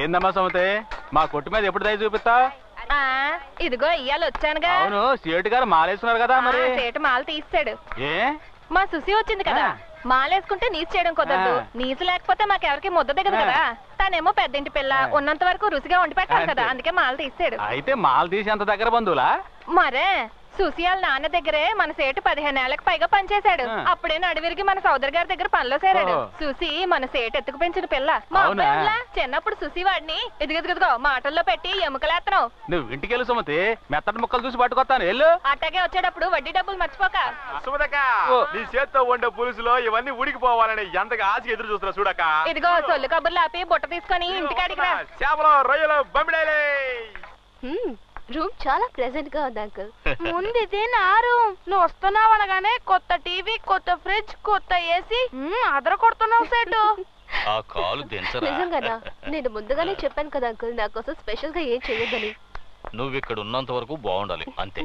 ఏందమ్మా సుమతి, మా కొట్టు మీద ఎప్పుడు దయ చూపిస్తా? ఇదిగో ఇయ్యాలి వచ్చానుగా. అవును, సేటు గారు మాలేస్తున్నారు కదా. మరి సేటు మాల తీస్తాడు. ఏ మా సుసి వచ్చింది కదా, మాలేసుకుంటే నీసు చేయడం కుదరదు. నీసు లేకపోతే మాకెవరికి ముద్ద దిగదు కదా. తనేమో పెద్దింటి పిల్ల, ఉన్నంత వరకు రుచిగా వండి పెట్టాలి కదా, అందుకే మాల తీస్తాడు. అయితే మాల తీసి అంత దగ్గర బంధువులా? మరే సుశీల నాన్న దగ్గరే మన సేటు 15 ఏళ్లకు పైగా పనిచేశాడు. అప్పుడే నడివిరిగి మన సోదరు గారి దగ్గర పనిలో చేరాడు. సుసి మన సేటు ఎత్తుకు పెంచిన పిల్ల. మా అబ్బాయి చిన్నప్పుడు సుసి వాడిని ఇదిగో మాటల్లో పెట్టి ఎముకలేస్తున్నావు. నువ్వు ఇంటికి వెళ్ళు సుమతి, మెత్తటి ముక్కలు చూసి పట్టుకొస్తాను. వెళ్ళు. అట్టాగే వచ్చేటప్పుడు వడ్డీ డబ్బులు మర్చిపోక. సుమతక్క, నీ చేత్తో వండే పులుసులో ఇవన్నీ ఉడికిపోవాలని ఎంతగా ఆశగా ఎదురు చూస్తున్నా చూడక్క. ఇదిగో సొల్లు కబుర్లు ఆపి బుట్ట తీసుకొని ఇంటికాడికి రా. చేపలు రొయ్యలు బొమ్మిడాలే. రూమ్ చాలా ప్లెజెంట్ గా ఉంది అంకుల్. ముందు ఇది నా రూమ్. నువ్వు వస్తున్నావు అనగానే కొత్త టీవీ, కొత్త ఫ్రిడ్జ్, కొత్త ఏసీ అదర కొడుతున్నావు సేటు. ఆ కాలు దించరా. నిజంగానా? నేను ముందుగానే చెప్పాను కదా అంకుల్, నా కోసం స్పెషల్ గా ఏం చెయ్యొద్దని. నువ్వు ఇక్కడ ఉన్నంత వరకు బాగుండాలి అంతే.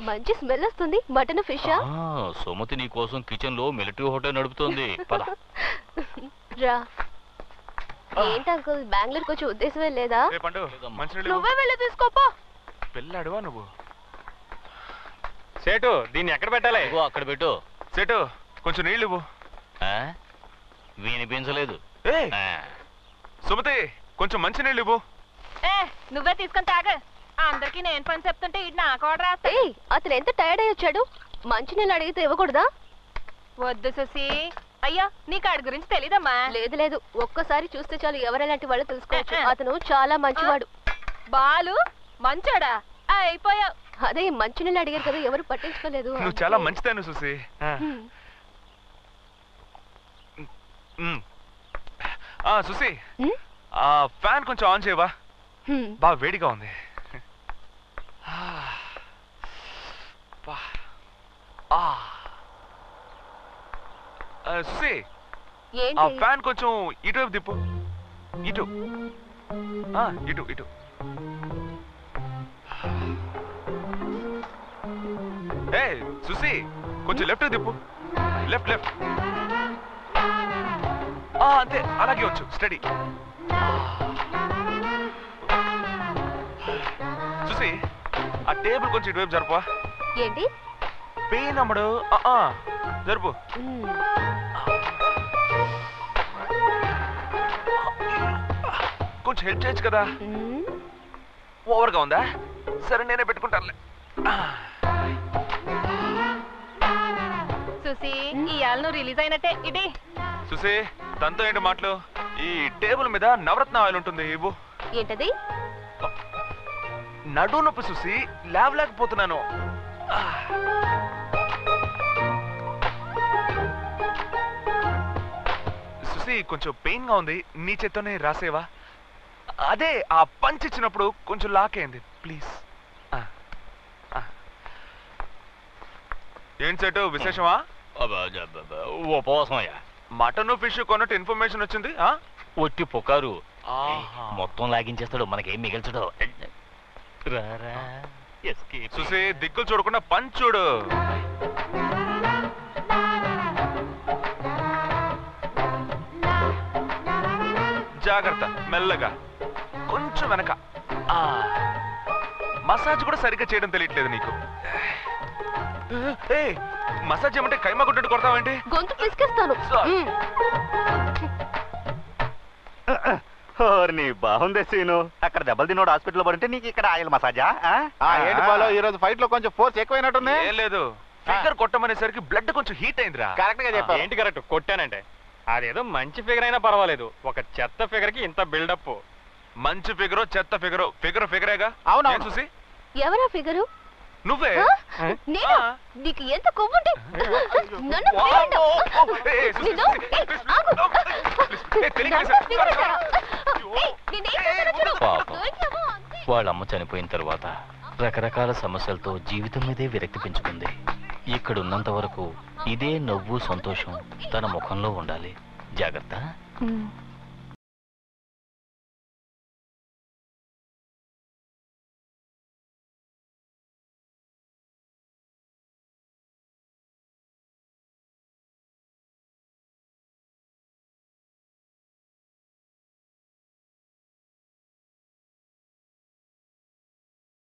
మంచి స్మెల్ వస్తుంది. Mutton fish. సుమతి నీ కోసం కిచెన్ లో మిలిటరీ హోటల్ నడుపుతోంది. పద రా. ఏంటి అంకుల్, బెంగళూరుకి వచ్చే ఉద్దేశమే లేదా? నువ్వే వెళ్ళి తీసుకోపో. పిల్లాడువా నువ్వు? సేటు దీన్ని ఎక్కడ పెట్టాలి? అక్కడ పెట్టు. సేటు కొంచెం నీళ్ళు ఇవ్వు. వినిపించలేదు. సుమతి కొంచెం మంచి నీళ్ళు ఇవ్వు. నువ్వే తీసుకొని తాగ. అందరికి నేను పని చెప్తుంటే ఇది నాకు ఆర్డర్ రాస్తా. అతను ఎంత టైర్డ్ అయ్యి వచ్చాడు. మంచి నీళ్ళు అడిగితే ఇవ్వకూడదా? వద్దు సుసి. అయ్యా నీకు ఆడి గురించి తెలీదమ్మా. లేదు, ఒక్కసారి చూస్తే చాలు ఎవరెలాంటి వాళ్ళు తెలుసుకోవచ్చు. అతను చాలా మంచివాడు. బాలు మంచోడా? అయిపోయావు. అదే మంచి నీళ్ళు అడిగారు కదా, ఎవరు పట్టించుకోలేదు. నువ్వు చాలా మంచిదాను సుసి. సుసి, ఫ్యాన్ కొంచెం ఆన్ చేయవా? బాగా వేడిగా ఉంది. సుసి, ఆ ఫ్యాన్ కొంచెం ఇటువైపు తిప్పు. ఇటు ఇటు ఇటు. ఏ సుసి, కొంచెం లెఫ్ట్ తిప్పు. Left left. అంతే, అలాగే వచ్చు. స్టడీ. సుసి, ఆ టేబుల్ కొంచెం ఇటువైపు జరుపా. ఏంటి పెయిన్ అమ్మడు? జరుపు. కొంచెం హెల్ప్ చేయొచ్చు కదా. ఓవర్గా ఉందా? సరే నేనే పెట్టుకుంటానులే. సుసి, ఇవాళ నువ్వు రిలీజ్ అయినట్టే. ఇది సుసి, తనతో ఏంటి మాటలు? ఈ టేబుల్ మీద నవరత్న ఆయిల్ ఉంటుంది, ఇవ్వు. ఏంటది? నడు నొప్పి సుసి, లేవలేకపోతున్నాను. సుసి, కొంచెం పెయిన్ గా ఉంది. నీ చేత్తోనే రాసేవా? అదే ఆ పంచ్ ఇచ్చినప్పుడు కొంచెం లాక్ అయింది. ప్లీజ్. ఏంటి సెటు విశేషమా? ఉపవాసమయ్యా. మటన్ ఫిష్ కొన్నట్టు ఇన్ఫర్మేషన్ వచ్చింది. ఒట్టి పుకారు. మొత్తం లాగించేస్తాడు, మనకేం మిగిల్చడు. చూసి దిక్కులు చూడకుండా పంచ్ చూడు. జాగ్రత్త, మెల్లగా కొంచెం వెనక. మసాజ్ కూడా సరిగ్గా చేయడం తెలియట్లేదు నీకు. మసాజ్ ఏమంటే కైమా కొట్టు కొడతావేంటి? గొంతు పిసికేస్తాను. బాగుంది సీను. అక్కడ దెబ్బలు తినోడు హాస్పిటల్ పడుంటే నీకు ఇక్కడ ఆయిల్ మసాజా? ఏంటి బాలో, ఈ రోజు ఫైట్ లో కొంచెం ఫోర్స్ ఎక్కువైనట్టుంది. ఏం లేదు, ఫిగర్ కొట్టమనేసరికి బ్లడ్ కొంచెం హీట్ అయిందిరా. కరెక్ట్ గా చెప్పావు. ఏంటి కరెక్ట్? కొట్టానంటే అదేదో మంచి ఫిగర్ అయినా పర్వాలేదు, ఒక చెత్త ఫిగర్ కి ఇంత బిల్డప్. మంచి ఫిగరో చెత్త ఫిగరో, ఫిగరేగా. అవునా చూసి? ఎవరా ఫిగరు? నువ్వే. నీకు ఎంత కొవ్వుంటే నన్ను వాళ్ళమ్మ చనిపోయిన తర్వాత రకరకాల సమస్యలతో జీవితం మీదే విరక్తి పెంచుకుంది. ఇక్కడున్నంత వరకు ఇదే నవ్వు సంతోషం తన ముఖంలో ఉండాలి. జాగ్రత్త.